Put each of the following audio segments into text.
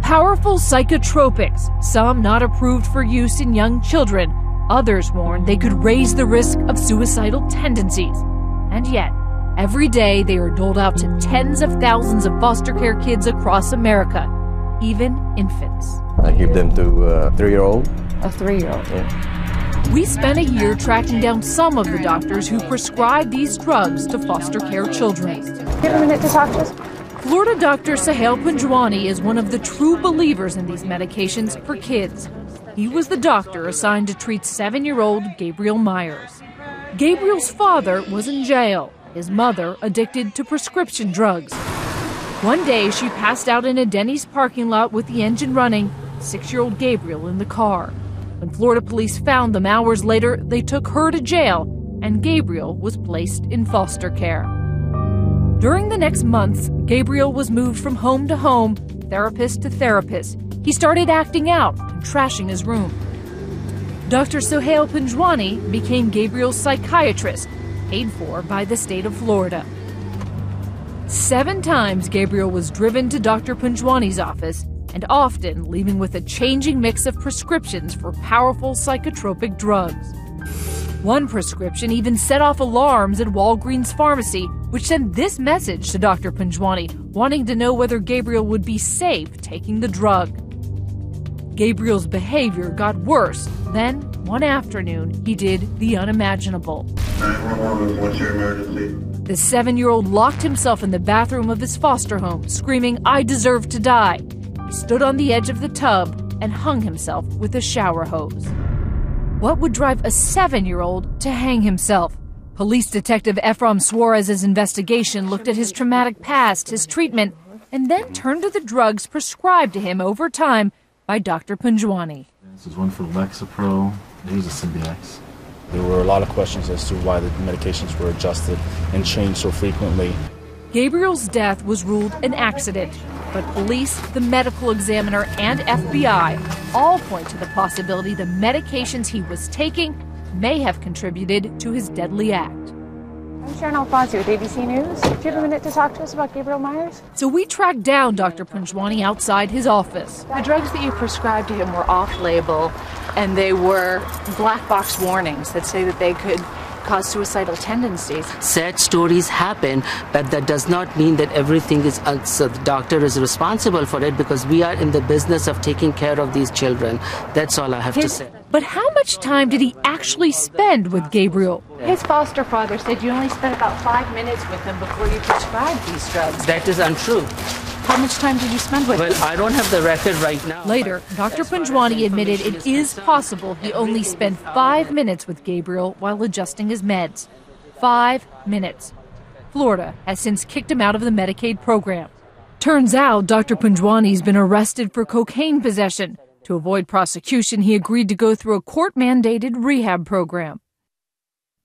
Powerful psychotropics, some not approved for use in young children. Others warn they could raise the risk of suicidal tendencies. And yet, every day they are doled out to tens of thousands of foster care kids across America, even infants. I give them to a 3-year-old. A 3-year-old? Yeah. We spent a year tracking down some of the doctors who prescribe these drugs to foster care children. You have a minute to talk to us? Florida doctor Sahel Punjwani is one of the true believers in these medications for kids. He was the doctor assigned to treat 7-year-old Gabriel Myers. Gabriel's father was in jail, his mother addicted to prescription drugs. One day, she passed out in a Denny's parking lot with the engine running, 6-year-old Gabriel in the car. When Florida police found them hours later, they took her to jail, and Gabriel was placed in foster care. During the next months, Gabriel was moved from home to home, therapist to therapist. He started acting out and trashing his room. Dr. Sahel Punjwani became Gabriel's psychiatrist, paid for by the state of Florida. 7 times Gabriel was driven to Dr. Punjwani's office, and often leaving with a changing mix of prescriptions for powerful psychotropic drugs. One prescription even set off alarms at Walgreens Pharmacy, which sent this message to Dr. Punjwani, wanting to know whether Gabriel would be safe taking the drug. Gabriel's behavior got worse. Then, one afternoon, he did the unimaginable. 911, what's your emergency? The 7-year-old locked himself in the bathroom of his foster home, screaming, "I deserve to die." He stood on the edge of the tub and hung himself with a shower hose. What would drive a 7-year-old to hang himself? Police Detective Ephraim Suarez's investigation looked at his traumatic past, his treatment, and then turned to the drugs prescribed to him over time by Dr. Punjwani. This is one for Lexapro. Here's a Symbiox. There were a lot of questions as to why the medications were adjusted and changed so frequently. Gabriel's death was ruled an accident, but police, the medical examiner, and FBI all point to the possibility the medications he was taking may have contributed to his deadly act. I'm Sharon Alfonso with ABC News. Do you have a minute to talk to us about Gabriel Myers? So we tracked down Dr. Punjwani outside his office. The drugs that you prescribed to him were off-label, and they were black box warnings that say that they could cause suicidal tendencies. Sad stories happen, but that does not mean that everything is so the doctor is responsible for it, because we are in the business of taking care of these children. That's all I have to say. But how much time did he actually spend with Gabriel? His foster father said you only spent about 5 minutes with him before you prescribed these drugs. That is untrue. How much time did you spend with him? Well, I don't have the record right now. Later, Dr. Punjwani admitted it is possible he only spent 5 minutes with Gabriel while adjusting his meds. 5 minutes. Florida has since kicked him out of the Medicaid program. Turns out Dr. Punjwani's been arrested for cocaine possession. To avoid prosecution, he agreed to go through a court-mandated rehab program.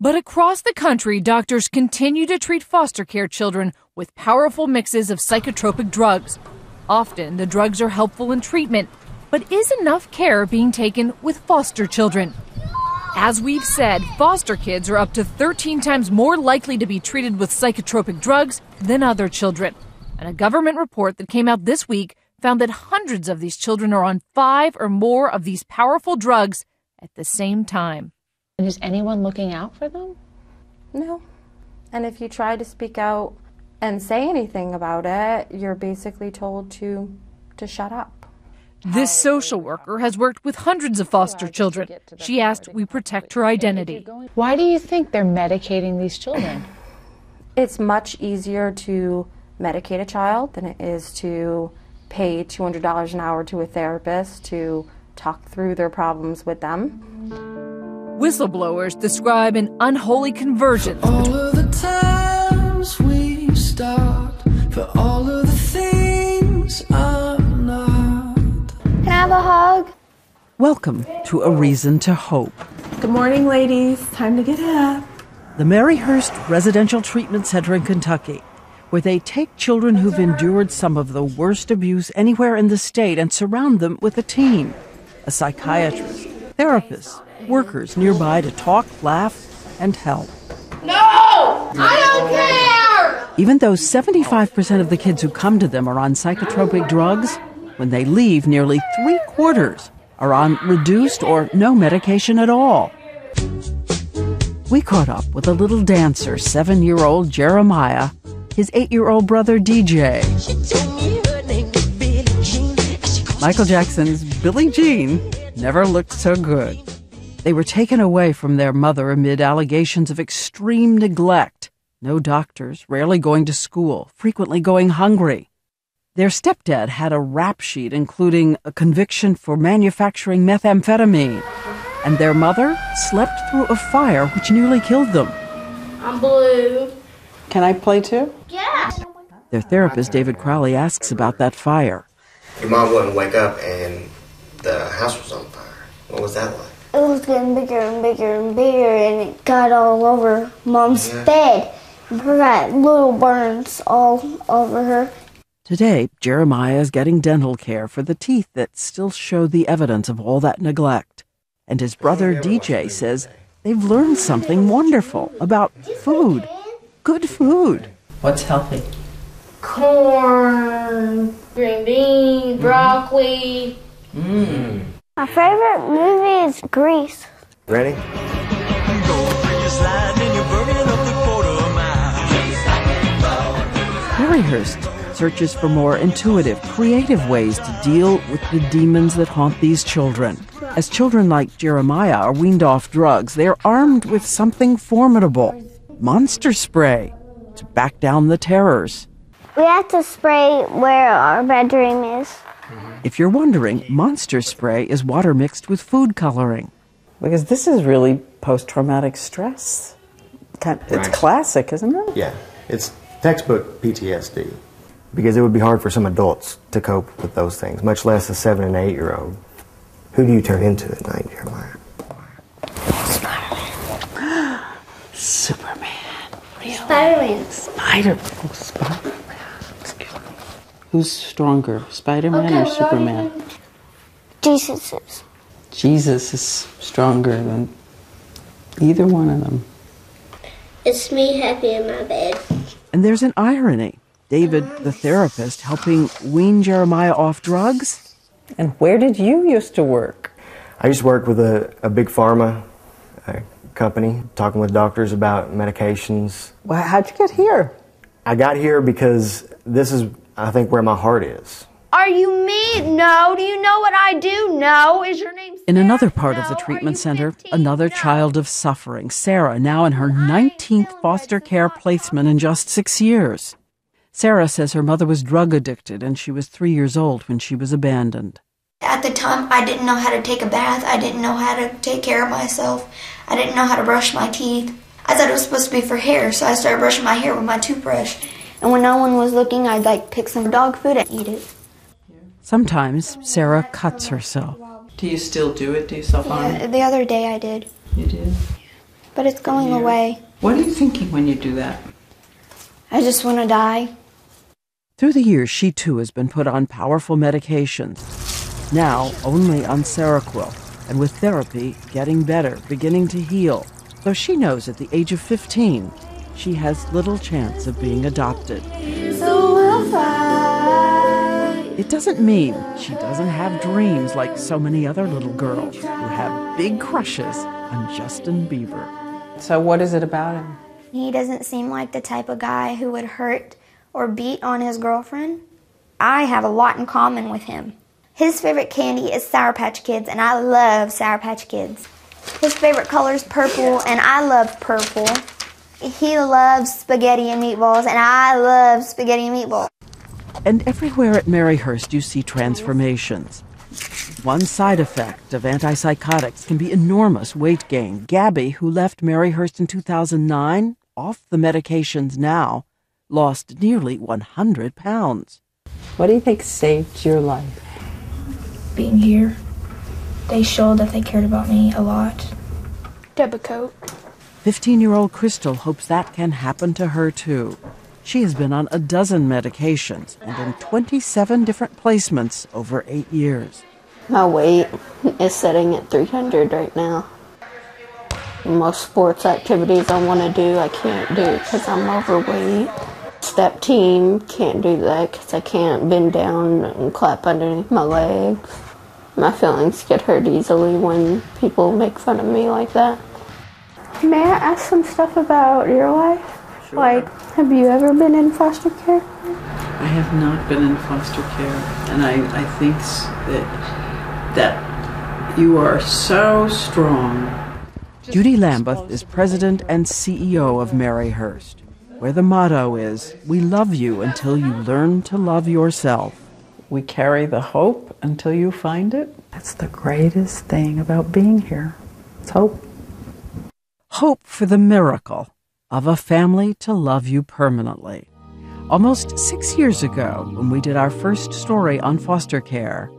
But across the country, doctors continue to treat foster care children with powerful mixes of psychotropic drugs. Often, the drugs are helpful in treatment, but is enough care being taken with foster children? As we've said, foster kids are up to 13 times more likely to be treated with psychotropic drugs than other children. And a government report that came out this week found that hundreds of these children are on 5 or more of these powerful drugs at the same time. And is anyone looking out for them? No. And if you try to speak out and say anything about it, you're basically told to shut up. This social worker has worked with hundreds of foster children. She asked we protect her identity. Why do you think they're medicating these children? It's much easier to medicate a child than it is to pay $200 an hour to a therapist to talk through their problems with them. Whistleblowers describe an unholy convergence. For all of the times we've stopped, for all of the things I'm not. Can I have a hug? Welcome to A Reason to Hope. Good morning, ladies. Time to get up. The Maryhurst Residential Treatment Center in Kentucky, where they take children who've endured some of the worst abuse anywhere in the state and surround them with a team, a psychiatrist, therapists, workers nearby to talk, laugh, and help. No! I don't care! Even though 75% of the kids who come to them are on psychotropic drugs, When they leave, nearly 3/4 are on reduced or no medication at all. We caught up with a little dancer, 7-year-old Jeremiah, his 8-year-old brother DJ. Michael Jackson's Billie Jean never looked so good. They were taken away from their mother amid allegations of extreme neglect. No doctors, rarely going to school, frequently going hungry. Their stepdad had a rap sheet including a conviction for manufacturing methamphetamine. And their mother slept through a fire which nearly killed them. I'm blue. Can I play too? Yeah. Their therapist, David Crowley, asks about that fire. Your mom wouldn't wake up and the house was on fire. What was that like? It was getting bigger and bigger and bigger, and it got all over Mom's bed. Her got little burns all over her. Today, Jeremiah is getting dental care for the teeth that still show the evidence of all that neglect. And his brother DJ says they've learned something wonderful about food. Good food. What's healthy? Corn, green beans, broccoli. My favorite movie is Grease. Ready? Maryhurst searches for more intuitive, creative ways to deal with the demons that haunt these children. As children like Jeremiah are weaned off drugs, they're armed with something formidable, monster spray, to back down the terrors. We have to spray where our bedroom is. If you're wondering, monster spray is water mixed with food coloring. Because this is really post-traumatic stress. It's classic, isn't it? Yeah, it's textbook PTSD. Because it would be hard for some adults to cope with those things, much less a 7- and 8-year-old. Who do you turn into at night, Jeremiah? Superman. Spider-Man. Spider-Man. Excuse me. Who's stronger, Spider-Man or Superman? Jesus is. Jesus is stronger than either one of them. It's me happy in my bed. And there's an irony. David, the therapist, helping wean Jeremiah off drugs. And where did you used to work? I used to work with a big pharma company, talking with doctors about medications. Well, how'd you get here? I got here because this is, I think, where my heart is. Are you me? No. Do you know what I do? No. Is your name Sarah? In another part of the treatment center, another child of suffering, Sarah, now in her 19th foster care placement in just 6 years. Sarah says her mother was drug addicted and she was 3 years old when she was abandoned. At the time, I didn't know how to take a bath. I didn't know how to take care of myself. I didn't know how to brush my teeth. I thought it was supposed to be for hair, so I started brushing my hair with my toothbrush. And when no one was looking, I'd pick some dog food and eat it. Sometimes Sarah cuts herself. Do you still do it? Do you self-harm? Yeah, the other day I did. You did? But it's going away. What are you thinking when you do that? I just want to die. Through the years, she too has been put on powerful medications. Now, only on Seroquel, and with therapy, getting better, beginning to heal. Though she knows at the age of 15, she has little chance of being adopted. So we'll fight. It doesn't mean she doesn't have dreams like so many other little girls who have big crushes on Justin Bieber. So what is it about him? He doesn't seem like the type of guy who would hurt or beat on his girlfriend. I have a lot in common with him. His favorite candy is Sour Patch Kids, and I love Sour Patch Kids. His favorite color is purple, and I love purple. He loves spaghetti and meatballs, and I love spaghetti and meatballs. And everywhere at Maryhurst you see transformations. One side effect of antipsychotics can be enormous weight gain. Gabby, who left Maryhurst in 2009, off the medications now, lost nearly 100 pounds. What do you think saved your life? Being here. They showed that they cared about me a lot. Depakote. 15-year-old Crystal hopes that can happen to her too. She has been on a dozen medications and in 27 different placements over 8 years. My weight is sitting at 300 right now. Most sports activities I want to do, I can't do because I'm overweight. Step team, can't do that because I can't bend down and clap underneath my legs. My feelings get hurt easily when people make fun of me like that. May I ask some stuff about your life? Sure. Like, have you ever been in foster care? I have not been in foster care, and I think that you are so strong. Judy Lambeth is president and CEO of Mary Hurst, where the motto is, "We love you until you learn to love yourself." We carry the hope until you find it. That's the greatest thing about being here. It's hope. Hope for the miracle of a family to love you permanently. Almost 6 years ago, when we did our first story on foster care,